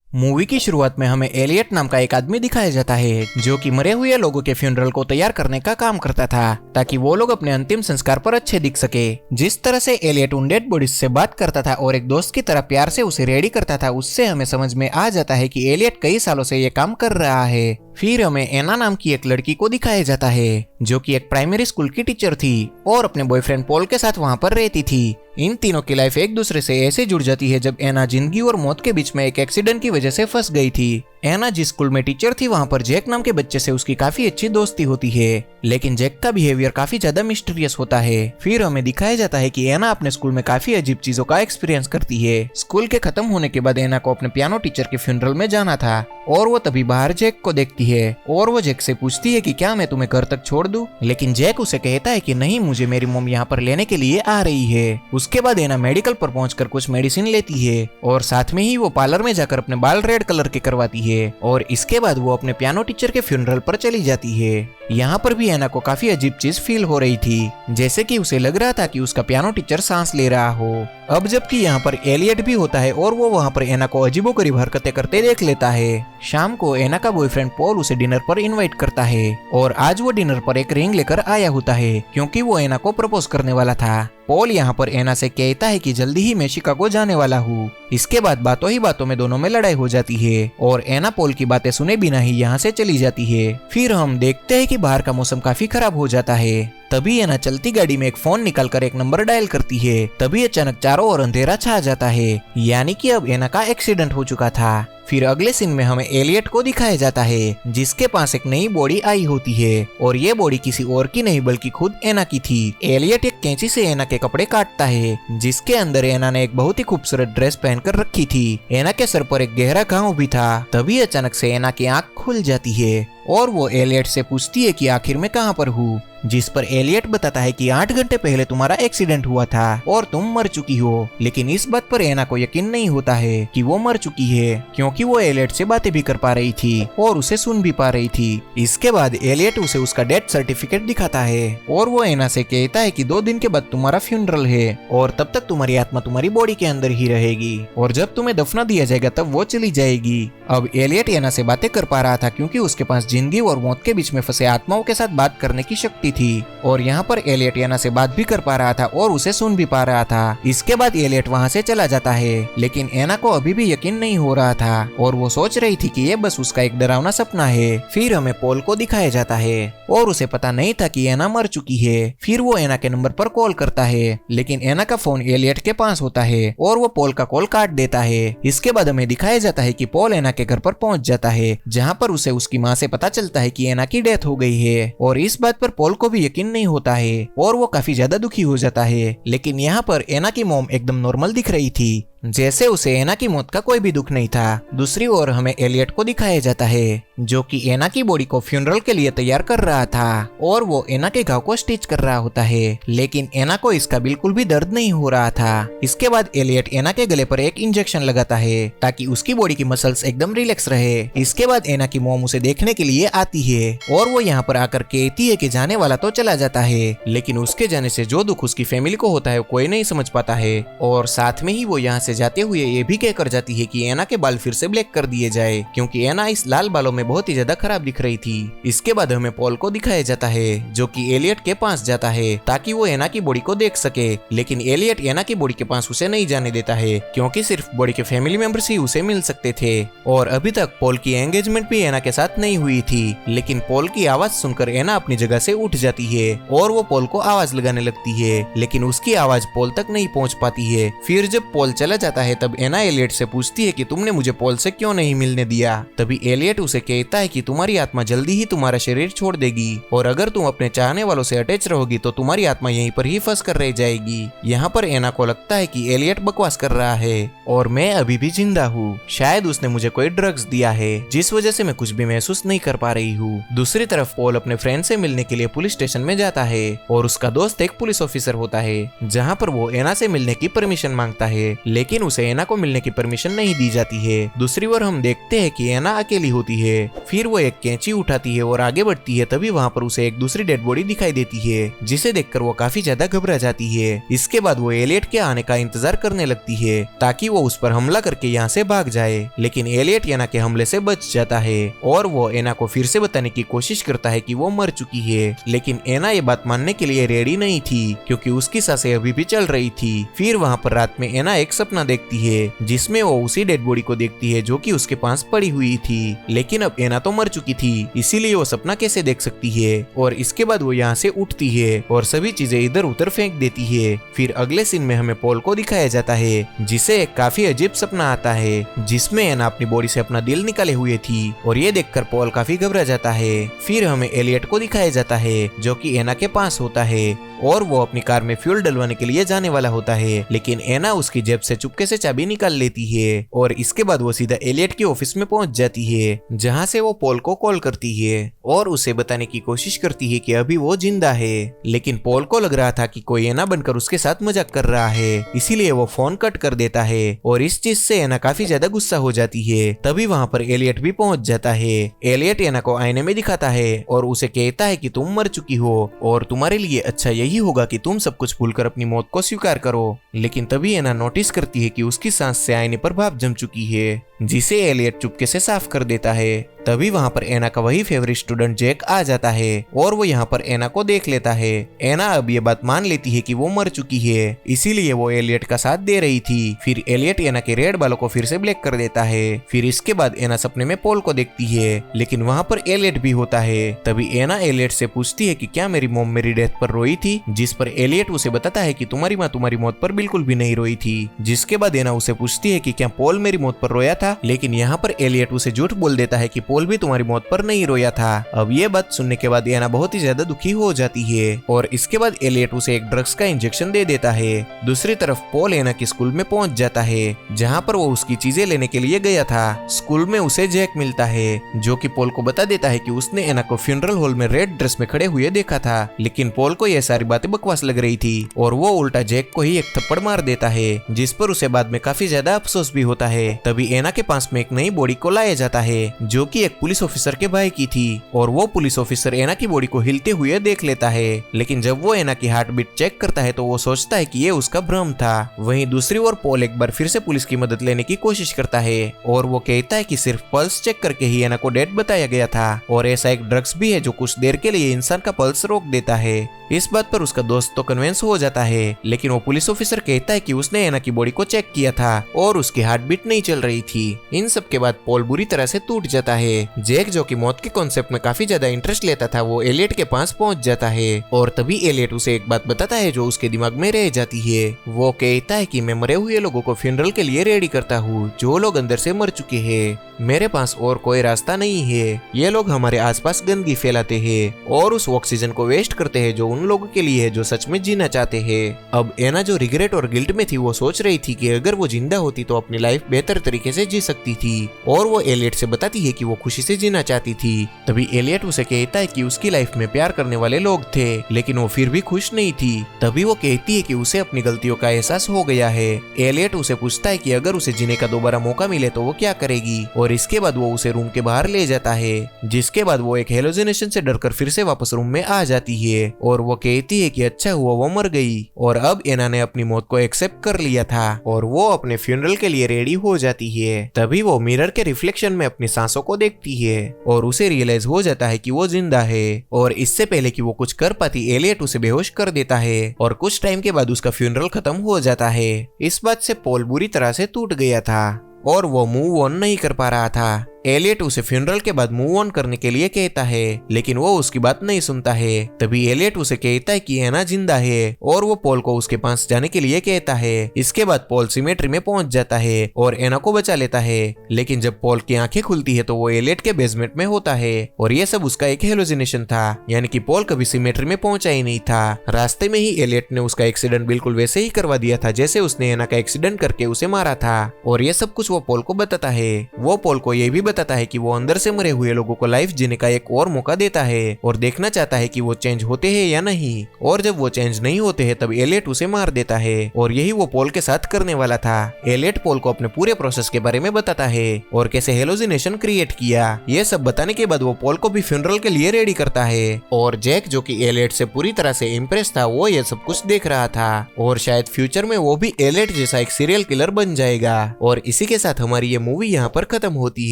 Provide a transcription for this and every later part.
Movie की शुरुआत में हमें एलियट नाम का एक आदमी दिखाया जाता है जो कि मरे हुए लोगों के फ्यूनरल को तैयार करने का काम करता था ताकि वो लोग अपने अंतिम संस्कार पर अच्छे दिख सके। जिस तरह से एलियट उन डेड बॉडीज से बात करता था और एक दोस्त की तरह प्यार से उसे रेडी करता था, उससे हमें समझ में आ जाता है कि एलियट कई सालों से ये काम कर रहा है। फिर हमें एना नाम की एक लड़की को दिखाया जाता है जो कि एक प्राइमरी स्कूल की टीचर थी और अपने बॉयफ्रेंड पॉल के साथ वहां पर रहती थी। इन तीनों की लाइफ एक दूसरे से ऐसे जुड़ जाती है जब एना जिंदगी और मौत के बीच में एक एक्सीडेंट की वजह से फंस गई थी। एना जिस स्कूल में टीचर थी वहां पर जैक नाम के बच्चे से उसकी काफी अच्छी दोस्ती होती है, लेकिन जैक का बिहेवियर काफी ज्यादा मिस्टीरियस होता है। फिर हमें दिखाया जाता है कि एना अपने स्कूल में काफी अजीब चीजों का एक्सपीरियंस करती है। स्कूल के खत्म होने के बाद एना को अपने पियानो टीचर के फ्यूनरल में जाना था और वो तभी बाहर जैक को देखती है और वो जैक से पूछती है कि क्या मैं तुम्हें घर तक छोड़ दूं, लेकिन जैक उसे कहता है कि नहीं, मुझे मेरी मॉम यहाँ पर लेने के लिए आ रही है। उसके बाद एना मेडिकल पर पहुंचकर कुछ मेडिसिन लेती है और साथ में ही वो पार्लर में जाकर अपने बाल रेड कलर के करवाती है और इसके बाद वो अपने पियानो टीचर के फ्यूनरल पर चली जाती है। यहाँ पर भी एना को काफी अजीब चीज फील हो रही थी, जैसे कि उसे लग रहा था कि उसका पियानो टीचर सांस ले रहा हो। अब जबकि यहाँ पर एलियट भी होता है और वो वहाँ पर एना को अजीबोगरीब हरकतें करते देख लेता है। शाम को एना का बॉयफ्रेंड पॉल उसे डिनर पर इनवाइट करता है और आज वो डिनर पर एक रिंग लेकर आया होता है क्योंकि वो एना को प्रपोज करने वाला था। पॉल यहाँ पर एना से कहता है कि जल्दी ही मैं शिकागो जाने वाला हूँ। इसके बाद बातों ही बातों में दोनों में लड़ाई हो जाती है और एना पॉल की बातें सुने बिना ही यहाँ से चली जाती है। फिर हम देखते हैं कि बाहर का मौसम काफी खराब हो जाता है। तभी एना चलती गाड़ी में एक फोन निकालकर एक नंबर डायल करती है। तभी अचानक चारों ओर अंधेरा छा जाता है, यानी कि अब एना का एक्सीडेंट हो चुका था। फिर अगले सीन में हमें एलियट को दिखाया जाता है जिसके पास एक नई बॉडी आई होती है और ये बॉडी किसी और की नहीं बल्कि खुद एना की थी। एलियट एक कैंची से एना के कपड़े काटता है जिसके अंदर एना ने एक बहुत ही खूबसूरत ड्रेस पहनकर रखी थी। एना के सर पर एक गहरा घाव भी था। तभी अचानक से एना की आंख खुल जाती है और वो एलियट से पूछती है कि आखिर मैं कहाँ पर हूँ, जिस पर एलियट बताता है कि 8 घंटे पहले तुम्हारा एक्सीडेंट हुआ था और तुम मर चुकी हो। लेकिन इस बात पर एना को यकीन नहीं होता है कि वो मर चुकी है क्योंकि वो एलियट से बातें भी कर पा रही थी और उसे सुन भी पा रही थी। इसके बाद एलियट उसे उसका डेथ सर्टिफिकेट दिखाता है और वो एना से कहता है कि 2 दिन के बाद तुम्हारा फ्यूनरल है और तब तक तुम्हारी आत्मा तुम्हारी बॉडी के अंदर ही रहेगी और जब तुम्हें दफना दिया जाएगा तब वो चली जाएगी। अब एलियट एना से बातें कर पा रहा था क्योंकि उसके पास जिंदगी और मौत के बीच में फंसे आत्माओं के साथ बात करने की शक्ति थी और यहाँ पर एलियट एना से बात भी कर पा रहा था और उसे सुन भी पा रहा था। इसके बाद एलियट वहाँ से चला जाता है, लेकिन एना को अभी भी यकीन नहीं हो रहा था और वो सोच रही थी कि ये बस उसका एक डरावना सपना है। फिर हमें पॉल को दिखाया जाता है और उसे पता नहीं था कि एना मर चुकी है। फिर वो एना के नंबर पर कॉल करता है, लेकिन एना का फोन एलियट के पास होता है और वो पॉल का कॉल काट देता है। इसके बाद हमें दिखाया जाता है कि पॉल एना के घर पर पहुंच जाता है जहाँ पर उसे उसकी माँ से पता चलता है कि एना की डेथ हो गई है और इस बात पर पॉल को भी यकीन नहीं होता है और वो काफी ज्यादा दुखी हो जाता है। लेकिन यहाँ पर एना की मॉम एकदम नॉर्मल दिख रही थी, जैसे उसे एना की मौत का कोई भी दुख नहीं था। दूसरी ओर हमें एलियट को दिखाया जाता है जो कि एना की बॉडी को फ्यूनरल के लिए तैयार कर रहा था और वो एना के घाव को स्टिच कर रहा होता है, लेकिन एना को इसका बिल्कुल भी दर्द नहीं हो रहा था। इसके बाद एलियट एना के गले पर एक इंजेक्शन लगाता है ताकि उसकी बॉडी की मसल्स एकदम रिलैक्स रहे। इसके बाद एना की मॉम उसे देखने के लिए आती है और वो यहाँ पर आकर कहती है कि जाने वाला तो चला जाता है, लेकिन उसके जाने से जो दुख उसकी फैमिली को होता है कोई नहीं समझ पाता है। और साथ में ही वो यहाँ से जाते हुए ये भी कहकर जाती है कि एना के बाल फिर से ब्लैक कर दिए जाए क्योंकि एना इस लाल बालों में बहुत ही ज्यादा खराब दिख रही थी। इसके बाद हमें पॉल को दिखाया जाता है जो कि एलियट के पास जाता है ताकि वो एना की बॉडी को देख सके, लेकिन एलियट एना की बॉडी के पास उसे नहीं जाने देता है क्योंकि सिर्फ बॉडी के फैमिली मेंबर्स ही उसे मिल सकते थे और अभी तक पॉल की एंगेजमेंट भी एना के साथ नहीं हुई थी। लेकिन पॉल की आवाज सुनकर एना अपनी जगह से उठ जाती है और वो पॉल को आवाज लगाने लगती है, लेकिन उसकी आवाज पॉल तक नहीं पहुंच पाती है। फिर जब पॉल चला जाता है तब एना एलियट से पूछती है कि तुमने मुझे पॉल से क्यों नहीं मिलने दिया। तभी एलियट उसे कहता है कि तुम्हारी आत्मा जल्दी ही तुम्हारा शरीर छोड़ देगी और अगर तुम अपने चाहने वालों से अटैच रहोगी तो तुम्हारी आत्मा यहीं पर ही फंस कर रह जाएगी। यहाँ पर एना को लगता है कि एलियट बकवास कर रहा है और मैं अभी भी जिंदा हूँ, शायद उसने मुझे कोई ड्रग्स दिया है जिस वजह से मैं कुछ भी महसूस नहीं कर पा रही हूँ। दूसरी तरफ पॉल अपने फ्रेंड से मिलने के लिए पुलिस स्टेशन में जाता है और उसका दोस्त एक पुलिस ऑफिसर होता है जहाँ पर वो एना से मिलने की परमिशन मांगता है, लेकिन उसे एना को मिलने की परमिशन नहीं दी जाती है। दूसरी ओर हम देखते हैं कि एना अकेली होती है फिर वो एक कैंची उठाती है और आगे बढ़ती है। तभी वहाँ पर उसे एक दूसरी डेड बॉडी दिखाई देती है, जिसे देखकर वो काफी ज्यादा घबरा जाती है। इसके बाद वो एलियट के आने का इंतजार करने लगती है ताकि वो उस पर हमला करके यहाँ से भाग जाए, लेकिन एलियट एना के हमले से बच जाता है और वो एना को फिर से बताने की कोशिश करता है कि वो मर चुकी है, लेकिन एना ये बात मानने के लिए रेडी नहीं थी क्योंकि उसकी सांसें अभी भी चल रही थी। फिर वहाँ पर रात में एना एक सपना देखती है जिसमें वो उसी डेड बॉडी को देखती है जो कि उसके पास पड़ी हुई थी, लेकिन अब एना तो मर चुकी थी, इसीलिए वो सपना कैसे देख सकती है। और इसके बाद वो यहाँ से उठती है और सभी चीजें इधर उधर फेंक देती है। फिर अगले सीन में हमें पॉल को दिखाया जाता है जिसे एक काफी अजीब सपना आता है जिसमें एना अपनी बॉडी से अपना दिल निकाले हुए थी और ये देखकर पॉल काफी घबरा जाता है। फिर हमें एलियट को दिखाया जाता है जो कि एना के पास होता है और वो अपनी कार में फ्यूल डलवाने के लिए जाने वाला होता है, लेकिन एना उसकी जेब से चुपके से चाबी निकाल लेती है और इसके बाद वो सीधा एलियट के ऑफिस में पहुंच जाती है जहां से वो पॉल को कॉल करती है और उसे बताने की कोशिश करती है कि अभी वो जिंदा है, लेकिन पॉल को लग रहा था कि कोई एना बनकर उसके साथ मजाक कर रहा है, इसीलिए वो फोन कट कर देता है और इस चीज से एना काफी ज्यादा गुस्सा हो जाती है। तभी वहाँ पर एलियट भी पहुंच जाता है। एलियट एना को आईने में दिखाता है और उसे कहता है कि तुम मर चुकी हो और तुम्हारे लिए अच्छा यही होगा कि तुम सब कुछ भूलकर अपनी मौत को स्वीकार करो, लेकिन तभी एना नोटिस करती है कि उसकी सांस से आईने पर भाप जम चुकी है जिसे एलियट चुपके से साफ कर देता है। तभी वहाँ पर एना का वही फेवरेट स्टूडेंट जैक आ जाता है और वो यहाँ पर एना को देख लेता है। एना अब ये बात मान लेती है कि वो मर चुकी है, इसीलिए वो एलियट का साथ दे रही थी। फिर एलियट एना के रेड बालों को फिर से ब्लैक कर देता है। फिर इसके बाद एना सपने में पॉल को देखती है, लेकिन वहाँ पर एलियट भी होता है। तभी एना एलियट से पूछती है कि क्या मेरी मॉम मेरी डेथ पर रोई थी, जिस पर एलियट उसे बताता है कि तुम्हारी माँ तुम्हारी मौत पर बिल्कुल भी नहीं रोई थी। जिसके बाद एना उसे पूछती है कि क्या पॉल मेरी मौत पर रोया था, लेकिन यहाँ पर एलियट उसे झूठ बोल देता है कि पॉल भी तुम्हारी मौत पर नहीं रोया था। अब ये बात सुनने के बाद एना बहुत ही ज्यादा दुखी हो जाती है और इसके बाद एलियट उसे एक ड्रग्स का इंजेक्शन दे देता है। दूसरी तरफ पॉल एना के स्कूल में पहुंच जाता है जहाँ पर वो उसकी चीजें लेने के लिए गया था। स्कूल में उसे जैक मिलता है जो कि पॉल को बता देता है कि उसने एना को फ्यूनरल हॉल में रेड ड्रेस में खड़े हुए देखा था, लेकिन पॉल को यह सारी बातें बकवास लग रही थी और वो उल्टा जैक को ही एक थप्पड़ मार देता है, जिस पर उसे बाद में काफी ज्यादा अफसोस भी होता है। तभी एना के पास में एक नई बॉडी को लाया जाता है जो कि एक पुलिस ऑफिसर के भाई की थी और वो पुलिस ऑफिसर एना की बॉडी को हिलते हुए देख लेता है, लेकिन जब वो एना की हार्ट बीट चेक करता है तो वो सोचता है कि ये उसका भ्रम था। वहीं दूसरी ओर पॉल एक बार फिर से पुलिस की मदद लेने की कोशिश करता है और वो कहता है कि सिर्फ पल्स चेक करके ही एना को डेड बताया गया था और ऐसा एक ड्रग्स भी है जो कुछ देर के लिए इंसान का पल्स रोक देता है। इस बात पर उसका दोस्त तो कन्विंस हो जाता है, लेकिन वो पुलिस ऑफिसर कहता है कि उसने एना की बॉडी को चेक किया था और उसकी हार्ट बीट नहीं चल रही थी। इन सब के बाद पॉल बुरी तरह से टूट जाता है। जैक जो कि मौत के कॉन्सेप्ट में काफी ज्यादा इंटरेस्ट लेता था, वो एलियट के पास पहुंच जाता है और तभी एलियट उसे एक बात बताता है जो उसके दिमाग में रह जाती है। वो कहता है कि मैं मरे हुए लोगों को फ्यूनरल के लिए रेडी करता हूँ जो लोग अंदर से मर चुके हैं। मेरे पास और कोई रास्ता नहीं है। ये लोग हमारे आसपास गंदगी फैलाते हैं और उस ऑक्सीजन को वेस्ट करते हैं जो उन लोगों के लिए है जो सच में जीना चाहते हैं। अब एना जो रिग्रेट और गिल्ट में थी, वो सोच रही थी कि अगर वो जिंदा होती तो अपनी लाइफ बेहतर तरीके से जी सकती थी और वो एलियट से बताती है कि वो खुशी से जीना चाहती थी। तभी एलियट उसे कहता है कि उसकी लाइफ में प्यार करने वाले लोग थे, लेकिन वो फिर भी खुश नहीं थी। तभी वो कहती है कि उसे अपनी गलतियों का एहसास हो गया है। एलियट उसे पूछता है कि अगर उसे जीने का दोबारा मौका मिले तो वो क्या करेगी और इसके बाद वो उसे रूम के बाहर ले जाता है, जिसके बाद वो एक हेलोजिनेशन से डरकर फिर से वापस रूम में आ जाती है और वो कहती है कि अच्छा हुआ वो मर गई और अब एना ने अपनी मौत को एक्सेप्ट कर लिया था और वो अपने फ्यूनरल के लिए रेडी हो जाती है। तभी वो मिरर के रिफ्लेक्शन में अपनी सांसों को देखती है और उसे रियलाइज हो जाता है कि वो जिंदा है और इससे पहले कि वो कुछ कर पाती एलियट उसे बेहोश कर देता है और कुछ टाइम के बाद उसका फ्यूनरल खत्म हो जाता है। इस बात से पॉल बुरी तरह से टूट गया था और वो मूव ऑन नहीं कर पा रहा था। एलियट उसे फ्यूनरल के बाद मूव ऑन करने के लिए कहता है, लेकिन वो उसकी बात नहीं सुनता है। तभी एलियट उसे कहता है कि एना जिंदा है और वो पॉल को उसके पास जाने के लिए कहता है। इसके बाद पॉल सिमेट्री में पहुंच जाता है और एना को बचा लेता है, लेकिन जब पॉल की आंखें खुलती है तो वो एलियट के बेसमेंट में होता है और ये सब उसका एक हेलोजिनेशन था, यानी कि पॉल कभी सिमेट्री में पहुंचा ही नहीं था। रास्ते में ही एलियट ने उसका एक्सीडेंट बिल्कुल वैसे ही करवा दिया था जैसे उसने एना का एक्सीडेंट करके उसे मारा था और ये सब कुछ वो पॉल को बताता है। वो पॉल को ये भी बताता है कि वो अंदर से मरे हुए लोगों को लाइफ जीने का एक और मौका देता है और देखना चाहता है कि वो चेंज होते हैं या नहीं। और जब वो चेंज नहीं होते हैं तब एलियट उसे मार देता है और यही वो पॉल के साथ करने वाला था। एलियट पॉल को अपने पूरे प्रोसेस के बारे में बताता है और कैसे हेलोजिनेशन क्रिएट किया। ये सब बताने के बाद वो पॉल को भी फ्यूनरल के लिए रेडी करता है और जैक जो कि एलियट से पूरी तरह से इम्प्रेस था वो ये सब कुछ देख रहा था और शायद फ्यूचर में वो भी एलियट जैसा एक सीरियल किलर बन जाएगा। और इसी के साथ हमारी ये मूवी यहाँ पर खत्म होती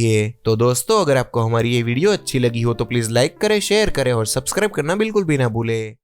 है। तो दोस्तों अगर आपको हमारी ये वीडियो अच्छी लगी हो तो प्लीज लाइक करें, शेयर करें और सब्सक्राइब करना बिल्कुल भी ना भूले।